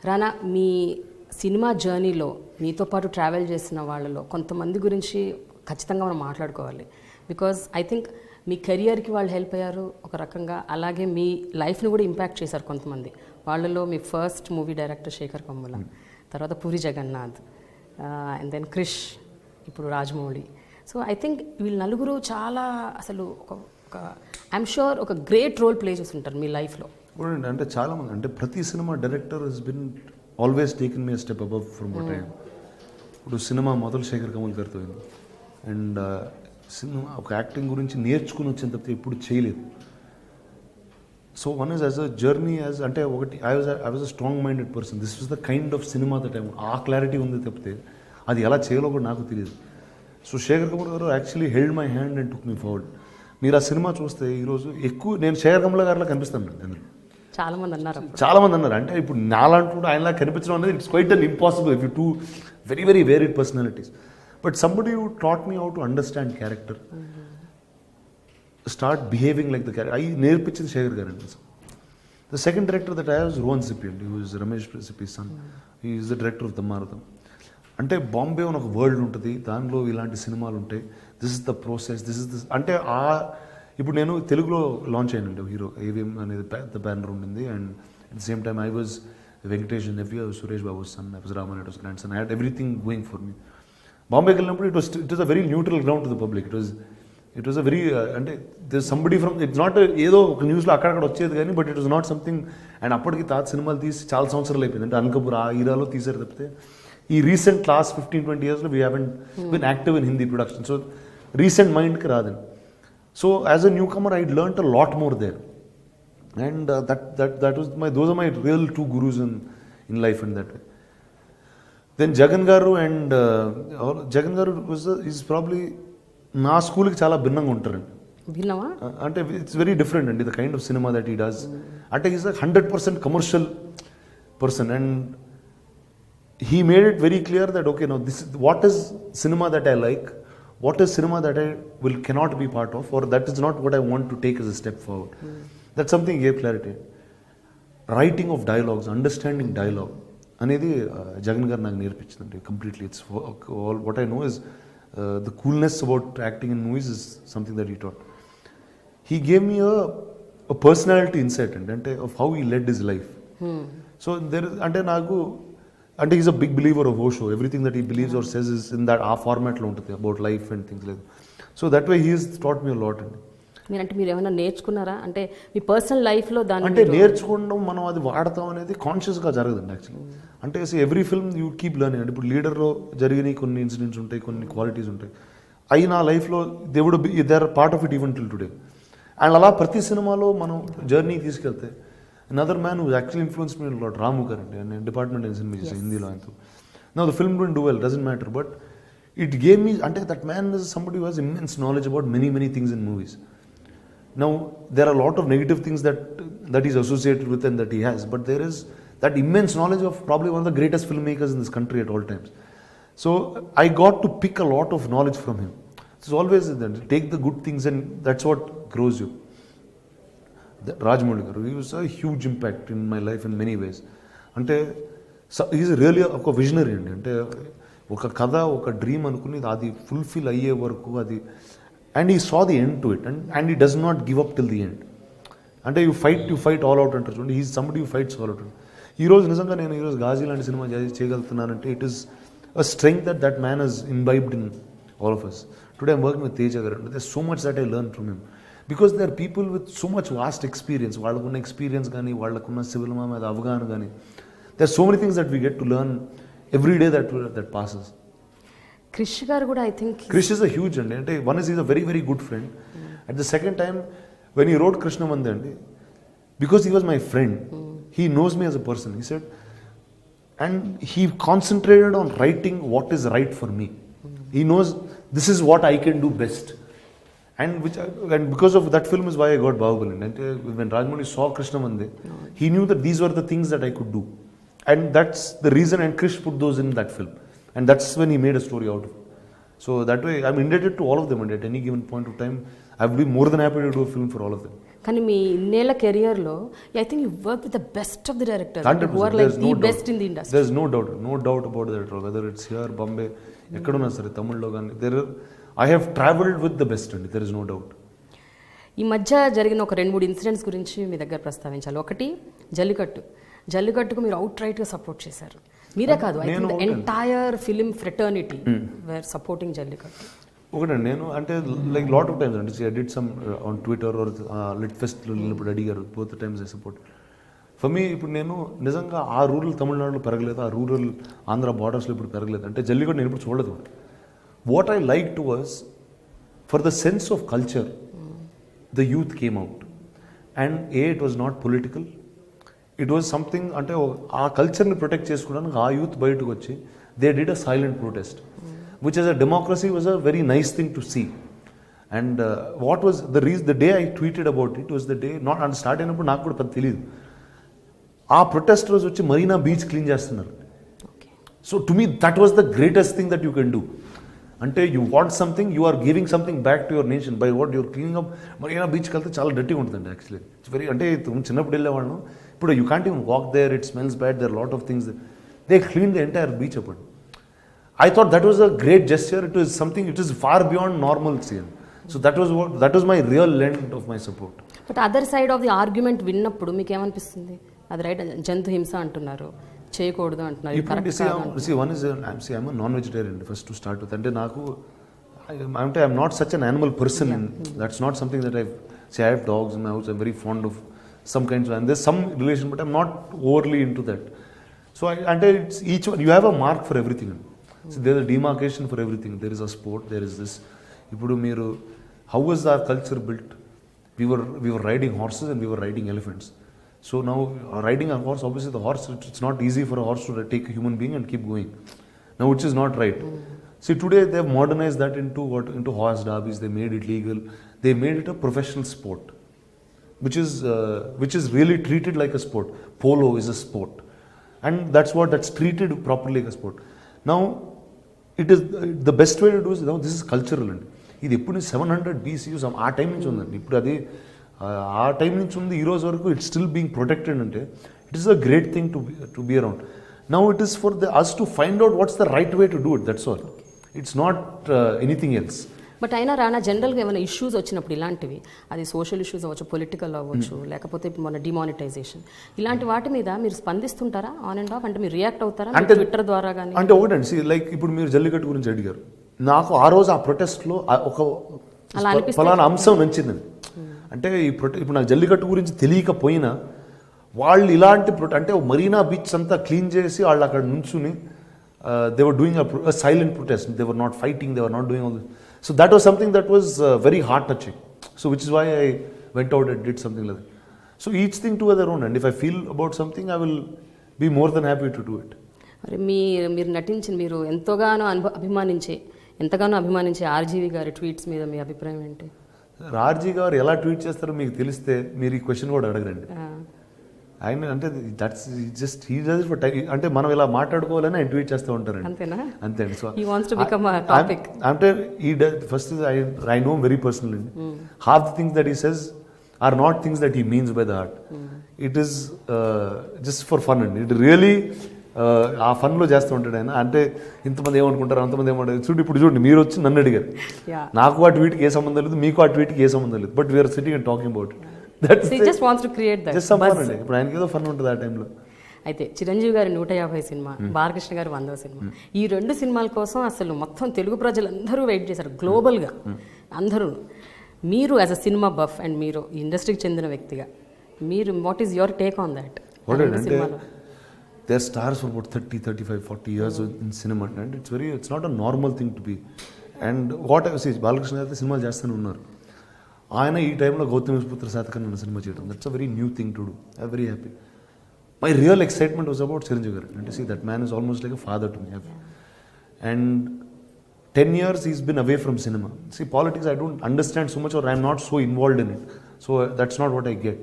రానా, మీ cinema జర్నీలో మీతో పాటు ట్రావెల్ చేసిన వాళ్ళలో కొంతమంది గురించి ఖచ్చితంగా మనం మాట్లాడుకోవాలి. బికాజ్ ఐ థింక్ మీ కెరియర్కి వాళ్ళు హెల్ప్ అయ్యారు ఒక రకంగా, అలాగే మీ లైఫ్ని కూడా ఇంపాక్ట్ చేశారు కొంతమంది. వాళ్ళలో మీ first movie director Sekhar Kammula, తర్వాత పూరి జగన్నాథ్, అండ్ దెన్ క్రిష్, ఇప్పుడు రాజమౌళి. సో ఐ థింక్ వీళ్ళు నలుగురు చాలా అసలు ఒక ఐఎమ్ షూర్ ఒక గ్రేట్ రోల్ ప్లే చేస్తుంటారు మీ లైఫ్లో. అంటే చాలామంది, అంటే ప్రతి cinema director he's been always taken me step above from what I am. ఇప్పుడు సినిమా మొదలు శేఖర్ కమల్ గారితో అయింది. అండ్ సినిమా ఒక యాక్టింగ్ గురించి నేర్చుకుని వచ్చిన తప్పితే ఎప్పుడు చేయలేదు. So one is as a journey as అంటే ఒకటి I was a strong minded person. This was the kind of cinema that I ఆ క్లారిటీ ఉంది తప్పితే అది ఎలా చేయాలో కూడా నాకు తెలియదు. సో శేఖర్ కమల్ గారు actually held my hand and took me forward. మీరు ఆ సినిమా చూస్తే ఈరోజు ఎక్కువ నేను శేఖర్ కమల్ గారిలా కనిపిస్తాను అందులో. చాలామంది అన్నారు అంటే ఇప్పుడు నాలాంటి ఆయనలా కనిపించడం అనేది it's quite an impossible if you too very very varied personalities. But somebody who taught me how to understand character, start behaving like the character, అవి నేర్పించింది శేఖర్ గారు అండి. The second director that I was Rohan Sippy అండి, who is Ramesh Sippy son. He is the director of దమ్మారథం. అంటే Bombay అని ఒక world ఉంటుంది, దానిలో ఇలాంటి సినిమాలు ఉంటాయి. This is the process, this is this అంటే ఇప్పుడు నేను తెలుగులో లాంచ్ అయ్యానండి హీరో ఏవిఎం అనేది పెద్ద బ్యానర్ ఉండింది. And at the same time I was Venkatesh nephew, Suresh Babu son, I was Ramanaidu's grandson. I had everything going for me. బాంబేకి వెళ్ళినప్పుడు it was a very neutral ground to the public. It was a very అంటే this somebody from it's not ఏదో ఒక న్యూస్లో అక్కడక్కడ వచ్చేది కానీ, but it was not something. And అప్పటికి తాత సినిమాలు తీసి చాలా సంవత్సరాలు అయిపోయింది. అంటే అనకపూర్ ఆ హీరాలో తీసారు తప్పితే ఈ రీసెంట్ లాస్ట్ 15-20 yearsలో we haven't been active in Hindi production. So recent మైండ్కి రాదండి. So as a newcomer, I learnt a lot more there, and that was those are my real two gurus in life in that way. Then Jagan Garu and Jagan Garu is probably na school ki chala binnanga untaranడి. భిన్నమా అంటే it's very different and the kind of cinema that he does. అంటే he's a 100% commercial person, and he made it very clear that okay, now this is what is cinema that I like, what is cinema that I cannot be part of, or that is not what I want to take as a step forward. That's something gave clarity. Writing of dialogues, understanding dialogue అనేది జగన్ గారు నాకు నేర్పించిందండి completely. It's all what I know is the coolness about acting in movies is something that he taught. He gave me a personality insight అండి, అంటే of how he led his life. So there అంటే నాకు అంటే is a big believer of Osho. Everything that he believes are says is in that ఆ ఫార్మాట్లో ఉంటుంది about life and things like. So that way he is taught me lot అండి. మీరు ఏమైనా నేర్చుకున్నారా అంటే మీ పర్సనల్ లైఫ్లో దాన్ని? అంటే నేర్చుకోవడం మనం అది వాడతాం అనేది కాన్షియస్గా జరగదండి యాక్చువల్లీ. అంటే every film you keep learning. అంటే ఇప్పుడు లీడర్లో జరిగిన కొన్ని ఇన్సిడెంట్స్ ఉంటాయి, కొన్ని క్వాలిటీస్ ఉంటాయి, అవి నా లైఫ్లో they would be they are part of it even till today. And అలా ప్రతి సినిమాలో మనం జర్నీ తీసుకెళ్తే another man who actually influenced me a lot, Ramu Karante, and department in cinema Hindilo antu. Now the film didn't do well, doesn't matter, but it gave me, ante that man is somebody who has immense knowledge about many things in movies. Now there are a lot of negative things that he's associated with and that he has, but there is that immense knowledge of probably one of the greatest filmmakers in this country at all times. So I got to pick a lot of knowledge from him. It's always that take the good things and that's what grows you. Rajamouli గారు, he was a huge impact in my life in many ways. అంటే is really ఒక visionary అండి. అంటే ఒక కథ, ఒక dream అనుకుని అది ఫుల్ఫిల్ అయ్యే వరకు అది, and he saw the end to it, and he does not give up till the end. అంటే యూ ఫైట్ ఆల్ అవుట్ అంటారు చూడండి, is somebody you fights all out. ఈరోజు నిజంగా నేను ఈరోజు ఘాజీ లాంటి సినిమా చేయగలుగుతున్నానంటే it is a strength that man has imbibed in all of us. Today I'm working with Teja గారు. There so much that I learn from him. Because they are people with so much vast experience. వాళ్ళకున్న experience కానీ, వాళ్ళకున్న civil మీద అవగాహన కానీ, they are so many things that we get to learn every day that passes. Krish గారు కూడా I think Krish is a huge అండి. అంటే one is a very good friend. At the second time when he rode కృష్ణమంది అండి, because he was my friend, he knows me as a person, he said, and he concentrated on writing what is right for me. He knows this is what I can do best. And because of that film is why I got Bahubali. And when Rajamouli saw Krishnamandi, he knew that these were the things that I could do, and that's the reason. And Krish put those in that film, and that's when he made a story out of it. So that way, I'm indebted to all of them. And at any given point of time, I would be more than happy to do a film for all of them. కానీ మీ ఇన్నేళ్ల కెరియర్లో I think you work with the best of the directors who are like the best in the industry. There is no doubt about that. Whether it's here Bombay ఎక్కడున్నా సరే, తమిళ్లో కానీ I have travelled with the best అండి. There is no doubt. ఈ మధ్య జరిగిన ఒక 2-3 incidents గురించి మీ దగ్గర ప్రస్తావించాలి. ఒకటి జల్లికట్టుకు మీరు అవుట్ రైట్గా సపోర్ట్ చేశారు. మీరే కాదు, I think the entire film fraternity were supporting Jallikattu. ఒకటండి, నేను అంటే లైక్ లాట్ ఆఫ్ టైమ్స్ అంటే I did some on Twitter or lit ఫెస్ట్లో వెళ్ళినప్పుడు అడిగారు, both times I support. For me ఇప్పుడు నేను నిజంగా ఆ రూరల్ తమిళనాడులో పెరగలేదు, ఆ రూరల్ ఆంధ్ర బార్డర్స్లో ఇప్పుడు పెరగలేదు అంటే జల్లికట్టు నేను ఇప్పుడు చూడలేదు. What I like to was for the sense of culture the youth came out, and it was not political, it was something అంటే ఆ కల్చర్ని ప్రొటెక్ట్ చేసుకోవడానికి ఆ యూత్ బయటకు వచ్చి they did a silent protest which as a democracy was a very nice thing to see. And what was the day I tweeted about it was the day not అంటే start అయినప్పుడు నాకు కూడా పెద్ద తెలియదు. ఆ protest రోజు వచ్చి Marina beach clean చేస్తున్నారు. So to me that was the greatest thing that you can do. అంటే you want something, you are giving something back to your nation by what your cleaning up. Marina బీచ్కి వెళ్తే చాలా డర్టీగా ఉంటుందండి actually. It's very అంటే చిన్నప్పుడు వెళ్ళేవాళ్ళం, ఇప్పుడు you can't even walk there, it smells bad, there lot of things. They clean the entire beach అప్పుడు. I thought that was a great gesture. It was something, it is far beyond normalcy. So that was my real lend of my support. But other side of the argument విన్నప్పుడు మీకు ఏమనిపిస్తుంది? అది right, జంతు హింస అంటున్నారు, చేయకూడదు అంటున్నారు. I'm a non-vegetarian first to start with. అంటే నాకు I'm not such an animal person. That's not something that I have dogs in my house. I'm very fond of some kinds of, and there's some relation, but I'm not overly into that. So it's each one, you have a mark for everything. So there's a demarcation for everything. There is a sport, there is this. Ipudu meeru, how was our culture built? We were riding horses and we were riding elephants. So now riding a horse, obviously the horse, it's not easy for a horse to take a human being and keep going. Now which is not right. See, today they have modernized that into horse derbies. They made it legal. They made it a professional sport, which is really treated like a sport. Polo is a sport, and that's treated properly like a sport. Now it is the best way to do is, now this is cultural అండి. ఇది ఎప్పుడు 700 BC ఆ time నుంచి ఉందండి. ఇప్పుడు అది ఆ time నుంచి ఉంది, ఈ రోజు వరకు ఇట్స్ స్టిల్ బీయింగ్ ప్రొటెక్టెడ్. అంటే it is a great thing to be around. Now it is for us to find out what's the right way to do it. That's all. It's not anything else. But అయినా రానా, జనరల్గా ఏమైనా issues వచ్చినప్పుడు ఇలాంటివి, అది social issues అవ్వచ్చు, political అవ్వచ్చు, లేకపోతే ఇప్పుడు మన డిమానిటైజేషన్, ఇలాంటి వాటి మీద మీరు స్పందిస్తుంటారా ఆన్ అండ్ ఆఫ్? అంటే మీరు రియాక్ట్ అవుతారా అంటే ట్విట్టర్ ద్వారా కానీ? అంటే ఒకటండి, లైక్ ఇప్పుడు మీరు జల్లికట్టు గురించి అడిగారు, నాకు ఆ రోజు ఆ ప్రొటెస్ట్లో ఒక ఫలానా అంశం నచ్చిందండి. అంటే ఇప్పుడు నాకు జల్లికట్టు గురించి తెలియకపోయినా వాళ్ళు ఇలాంటి అంటే మరీనా బీచ్ అంతా క్లీన్ చేసి వాళ్ళు అక్కడ నుంచుని they were doing a silent protest. They were not fighting, they were not doing all this. So that was something that was very heart touching. So which is why I went out and did something like that. So each thing to their own, and if I feel about something, I will be more than happy to do it. మరి మీరు నటించిన, మీరు ఎంతగానో అభిమానించే RGV గారి tweets మీద మీ అభిప్రాయం ఏంటి? ఆర్జీ గారు ఎలా ట్వీట్ చేస్తారో మీకు తెలిస్తే మీరు ఈ క్వశ్చన్ కూడా అడగరండి. ఆయన అంటే that's just he does for time. అంటే మనం ఇలా మాట్లాడుకోవాలని ఆయన ట్వీట్ చేస్తూ ఉంటారండి. అంతేనా? అంతే. So he wants to become a topic. అంటే ఈ first I know very personal అండి. Half the things that he says are not things that he means by the heart. It is just for fun అండి. It really ఆ ఫన్లో చేస్తూ ఉంటాడు ఆయన. అంటే ఇంతమంది ఏమనుకుంటారు, అంతమంది ఏమంటారు. ఇప్పుడు చూడండి, మీరు వచ్చి నన్ను అడిగారు, నాకు ఆ ట్వీట్కి ఏ సంబంధం లేదు, మీకు ఆ ట్వీట్కి ఏ సంబంధం లేదు, but we're sitting and talking about it. ఇప్పుడు ఆయనకి ఏదో ఫన్ ఉంటుంది ఆ టైంలో. అయితే చిరంజీవి గారి 150 సినిమా, బాలకృష్ణ గారి 100వ సినిమా, ఈ 2 సినిమాల కోసం అసలు మొత్తం తెలుగు ప్రజలందరూ వెయిట్ చేశారు గ్లోబల్గా అందరూ. మీరు as a cinema buff and మీరు ఇండస్ట్రీకి చెందిన వ్యక్తిగా, మీరు what is your take on that? They are stars for about 30, 35, 40 years in cinema, and it's not a normal thing to be. And what I say, Balakrishna గారు సినిమాలు చేస్తూనే ఉన్నారు. ఆయన ఈ టైంలో గౌతమిపుత్ర శాతకర్ణి అన్న సినిమా చేయడం, that's a very new thing to do. I very happy. My real excitement was about Chiranjeevi garu. అంటే see that man is almost like a father to me. And 10 years he's been away from cinema. See, politics I don't understand so much, or I'm not so involved in it. So that's not what I get.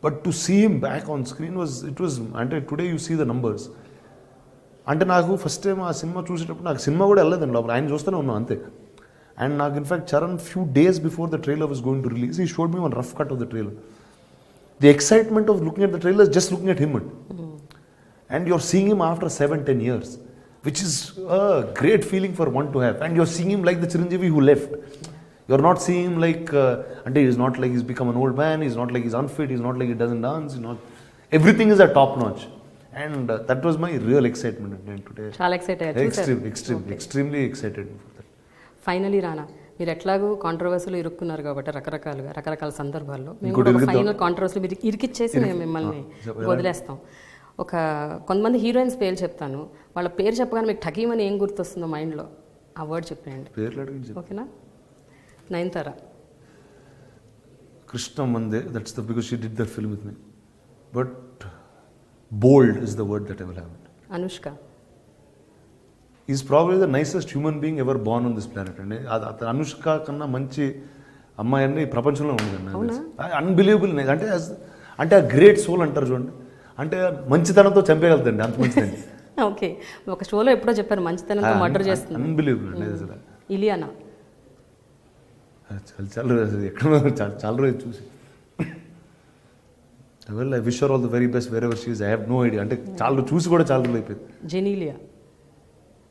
But to see him back on screen was అంటే today you see the numbers. అంటే నాకు first time ఆ cinema చూసేటప్పుడు నాకు cinema కూడా వెళ్ళలేదండి లోపల, ఆయన చూస్తూనే ఉన్నాం అంతే. అండ్ నాకు in fact Charan few days before the trailer was going to release he showed me one rough cut off the trailer. The excitement of looking at the trailer just looking at him and you're seeing him after 7-10 years, which is a great feeling for one to have. And you're seeing him like the Chiranjeevi who left. You're not seeing him like and he's not like he's become an old man, he's not like he's unfit, he's not like he doesn't dance, he's not, everything is at top notch. And that was my real excitement today. చాలా excite అయ్యారు. Extremely excited for that. Finally రానా, మీరు ఎట్లాగూ కాంట్రవర్సీలో ఇరుక్కున్నారు కాబట్టి రకరకాల సందర్భాల్లో మేము కూడా final కాంట్రవర్సీలో మీరు ఇరికిచ్చేసి మేము మిమ్మల్ని వదిలేస్తాం. కొంతమంది హీరోయిన్స్ పేరు చెప్తాను, వాళ్ళ పేరు చెప్పగానే మీకు ఠకీమని ఏం గుర్తొస్తుందో మైండ్లో ఆ వర్డ్ చెప్పండి. ఓకేనా? నయనతార. కృష్ణ మందే, that's the because she did that film with me. But bold is the word that I will have. Anushka. Is probably the nicest human being ever Born on this planet అండి. అది అనుష్క కన్నా మంచి అమ్మాయి అన్ని ప్రపంచంలో ఉండదండి. అన్బిలీవబుల్. అంటే ఆ గ్రేట్ సోల్ అంటారు చూడండి, అంటే మంచితనంతో చంపేయగలుగుతండి, అంత మంచిదండి. ఓకే, ఒక షోలో ఎప్పుడో చెప్పారు మంచితనంతో మర్డర్ చేస్తుంది. అన్బిలీవబుల్ అండి అసలు. ఇలియానా. చాలా రోజు చూసి well I wish her all the very best wherever she is. I have no idea, అంటే చాలా చూసి కూడా చాలా రోజులు అయిపోయింది. Genelia.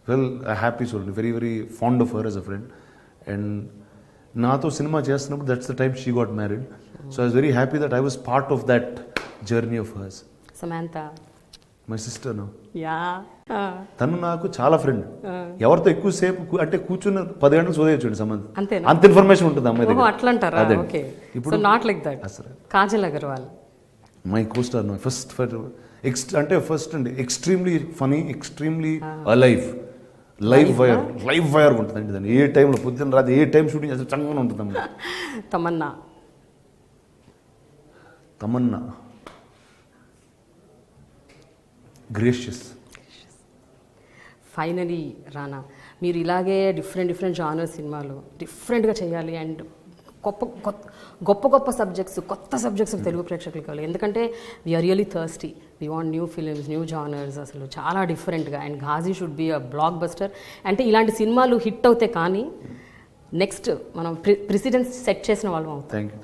Well I happy soul, very very fond of her as a friend. And నాతో సినిమా చేస్తున్నప్పుడు that's the time she got married. So I was very happy that I was part of that journey of hers. Samantha. My sister. Yeah. తను నాకు చాలా friend. ఎవరితో ఎక్కువసేపు అంటే కూర్చున్న 10 గంటలు సోదేయచ్చు సంబంధం, అంత ఇన్ఫర్మేషన్ ఉంటుంది అమ్మాయి దగ్గర. అట్లా అంటారా? ఓకే, ఇప్పుడు not like that. Kajal Aggarwal. My costar. My first అంటే ఫస్ట్ అండి extremely funny, extremely alive, live wire ఉంటుందండి దాన్ని. ఏ టైంలో పొద్దున్న రాత్రి ఏ టైం షూటింగ్ అసలు చక్కగా ఉంటుంది అమ్మాయి. తమన్నా. గ్రేషియస్. ఫైనలీ రానా, మీరు ఇలాగే డిఫరెంట్ జానర్ సినిమాలు డిఫరెంట్గా చేయాలి అండ్ గొప్ప సబ్జెక్ట్స్, కొత్త సబ్జెక్ట్స్ తెలుగు ప్రేక్షకులు కావాలి. ఎందుకంటే we are really thirsty, we want new films, new genres, అసలు చాలా డిఫరెంట్గా. And Ghazi should be a blockbuster. అంటే ఇలాంటి సినిమాలు హిట్ అవుతే కానీ నెక్స్ట్ మనం ప్రెసిడెన్స్ సెట్ చేసిన వాళ్ళం అవుతాం.